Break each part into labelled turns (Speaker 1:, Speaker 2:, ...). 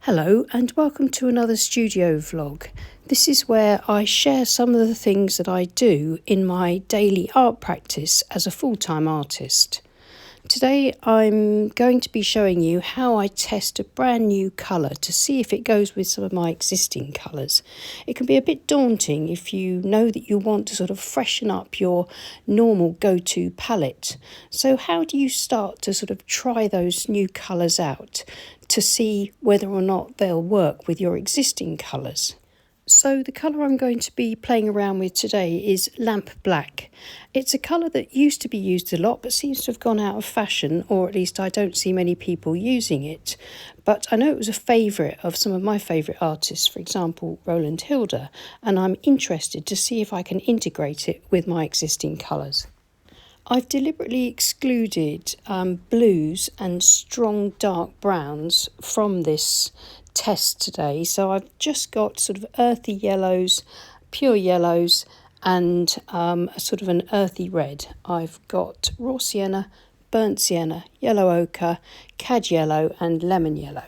Speaker 1: Hello and welcome to another studio vlog. This is where I share some of the things that I do in my daily art practice as a full-time artist. Today I'm going to be showing you how I test a brand new colour to see if it goes with some of my existing colours. It can be a bit daunting if you know that you want to sort of freshen up your normal go-to palette. So how do you start to sort of try those new colours out to see whether or not they'll work with your existing colours? So the colour I'm going to be playing around with today is lamp black. It's a colour that used to be used a lot but seems to have gone out of fashion, or at least I don't see many people using it. But I know it was a favourite of some of my favourite artists, for example Roland Hilder, and I'm interested to see if I can integrate it with my existing colours. I've deliberately excluded blues and strong dark browns from this test today, so I've just got sort of earthy yellows, pure yellows, and a sort of an earthy red. I've got raw sienna, burnt sienna, yellow ochre, cad yellow and lemon yellow.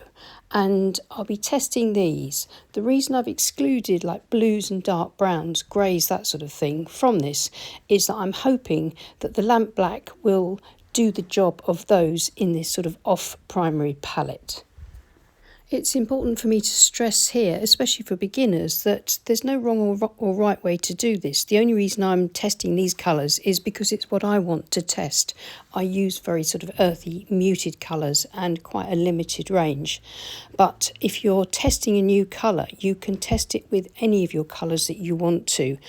Speaker 1: And I'll be testing these. The reason I've excluded like blues and dark browns, greys, that sort of thing from this is that I'm hoping that the lamp black will do the job of those in this sort of off primary palette. It's important for me to stress here, especially for beginners, that there's no wrong or right way to do this. The only reason I'm testing these colours is because it's what I want to test. I use very sort of earthy, muted colours and quite a limited range. But if you're testing a new colour, you can test it with any of your colours that you want to.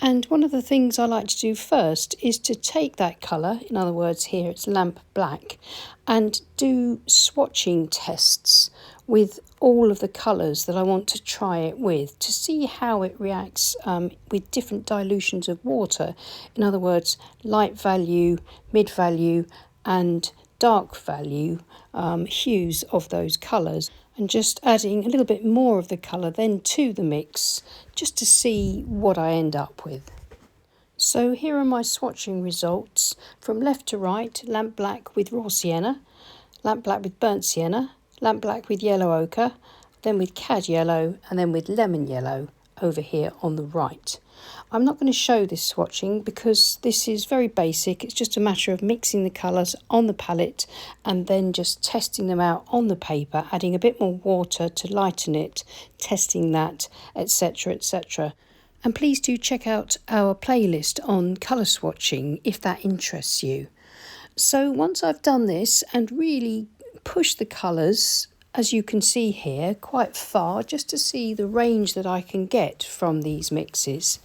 Speaker 1: And one of the things I like to do first is to take that colour, in other words here it's lamp black, and do swatching tests with all of the colours that I want to try it with to see how it reacts with different dilutions of water. In other words, light value, mid value and dark value hues of those colours, and just adding a little bit more of the colour then to the mix just to see what I end up with. So here are my swatching results from left to right: lamp black with raw sienna, lamp black with burnt sienna, lamp black with yellow ochre, then with cad yellow and then with lemon yellow over here on the right. I'm not going to show this swatching because this is very basic. It's just a matter of mixing the colours on the palette and then just testing them out on the paper, adding a bit more water to lighten it, testing that, etc, etc. And please do check out our playlist on colour swatching if that interests you. So once I've done this and really pushed the colours, as you can see here, quite far, just to see the range that I can get from these mixes,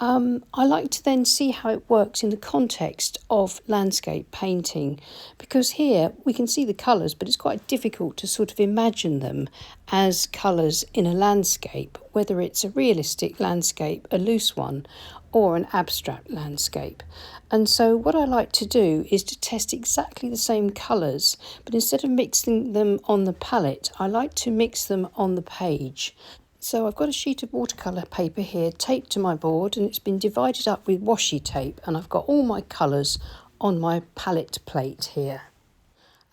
Speaker 1: I like to then see how it works in the context of landscape painting, because here we can see the colours, but it's quite difficult to sort of imagine them as colours in a landscape, whether it's a realistic landscape, a loose one, or an abstract landscape. And so what I like to do is to test exactly the same colours, but instead of mixing them on the palette, I like to mix them on the page. So I've got a sheet of watercolour paper here taped to my board, and it's been divided up with washi tape, and I've got all my colours on my palette plate here.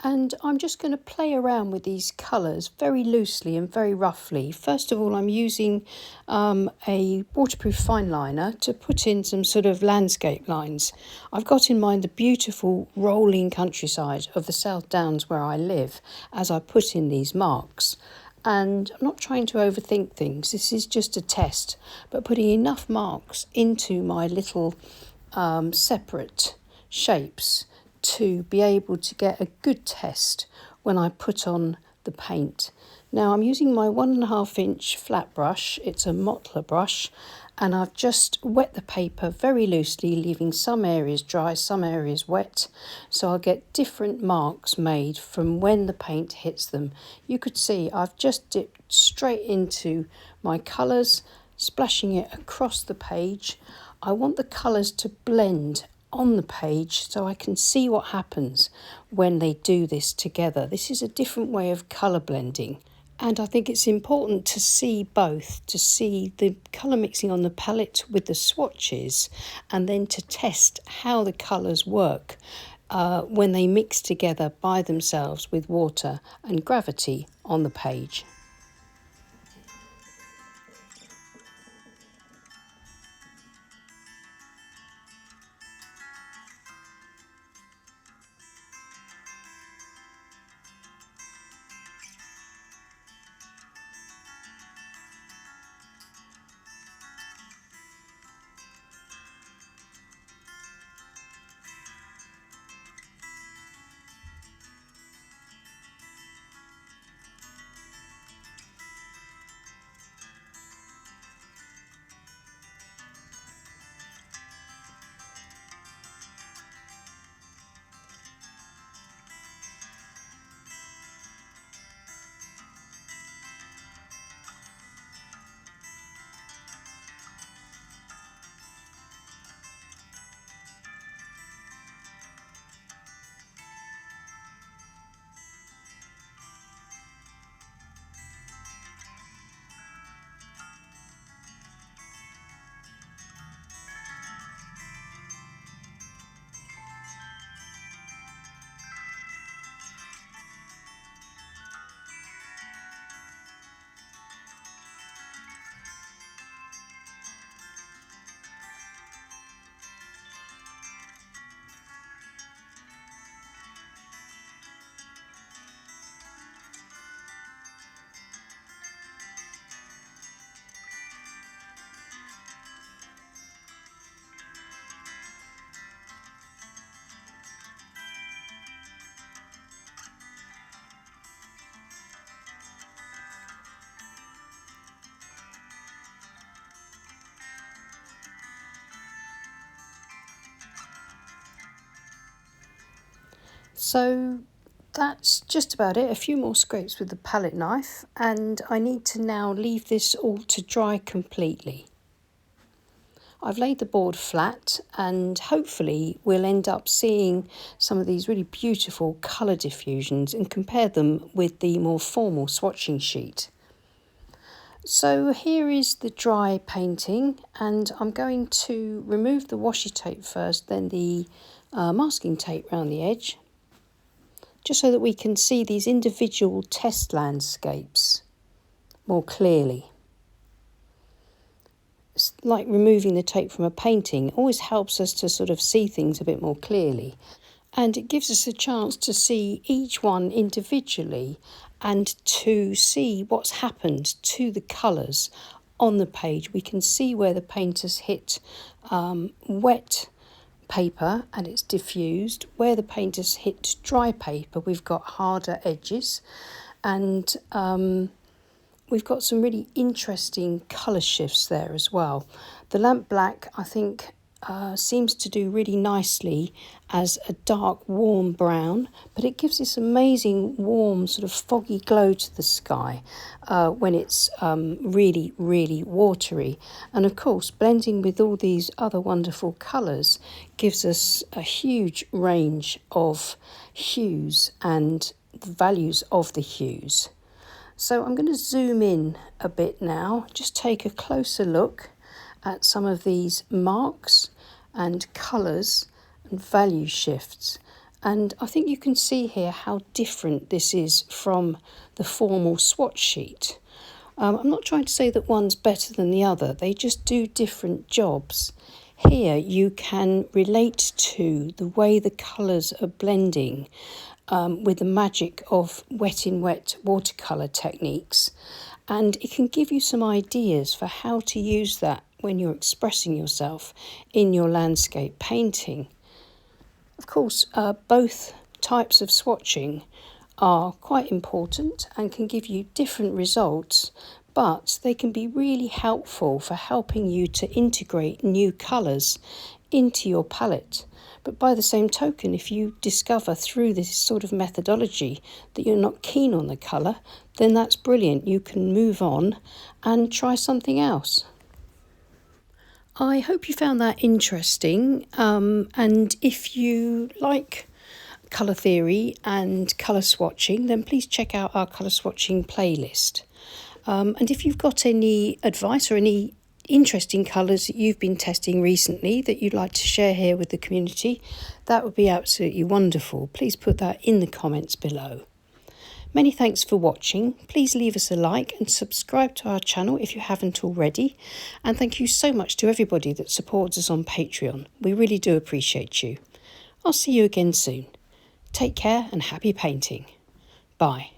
Speaker 1: And I'm just going to play around with these colours very loosely and very roughly. First of all, I'm using a waterproof fine liner to put in some sort of landscape lines. I've got in mind the beautiful rolling countryside of the South Downs where I live as I put in these marks. And I'm not trying to overthink things, this is just a test, but putting enough marks into my little separate shapes to be able to get a good test when I put on the paint. Now I'm using my 1.5 inch flat brush, it's a Mottler brush, and I've just wet the paper very loosely, leaving some areas dry, some areas wet, so I'll get different marks made from when the paint hits them. You could see I've just dipped straight into my colours, splashing it across the page. I want the colours to blend on the page so I can see what happens when they do this together. This is a different way of colour blending. And I think it's important to see both, to see the colour mixing on the palette with the swatches, and then to test how the colours work when they mix together by themselves with water and gravity on the page. So that's just about it. A few more scrapes with the palette knife, and I need to now leave this all to dry completely. I've laid the board flat, and hopefully we'll end up seeing some of these really beautiful colour diffusions and compare them with the more formal swatching sheet. So here is the dry painting, and I'm going to remove the washi tape first, then the masking tape around the edge, just so that we can see these individual test landscapes more clearly. It's like removing the tape from a painting. It always helps us to sort of see things a bit more clearly. And it gives us a chance to see each one individually and to see what's happened to the colours on the page. We can see where the painter's hit wet paper and it's diffused. Where the painter's hit dry paper, we've got harder edges, and we've got some really interesting colour shifts there as well. The lamp black, I think, seems to do really nicely as a dark warm brown, but it gives this amazing warm sort of foggy glow to the sky when it's really, really watery. And of course, blending with all these other wonderful colours gives us a huge range of hues and the values of the hues. So I'm going to zoom in a bit now, just take a closer look at some of these marks and colours and value shifts. And I think you can see here how different this is from the formal swatch sheet. I'm not trying to say that one's better than the other, they just do different jobs. Here you can relate to the way the colours are blending with the magic of wet in wet watercolour techniques, and it can give you some ideas for how to use that when you're expressing yourself in your landscape painting. Of course, both types of swatching are quite important and can give you different results, but they can be really helpful for helping you to integrate new colours into your palette. But by the same token, if you discover through this sort of methodology that you're not keen on the colour, then that's brilliant. You can move on and try something else. I hope you found that interesting, and if you like colour theory and colour swatching, then please check out our colour swatching playlist. And if you've got any advice or any interesting colours that you've been testing recently that you'd like to share here with the community, that would be absolutely wonderful. Please put that in the comments below. Many thanks for watching. Please leave us a like and subscribe to our channel if you haven't already. And thank you so much to everybody that supports us on Patreon. We really do appreciate you. I'll see you again soon. Take care and happy painting. Bye.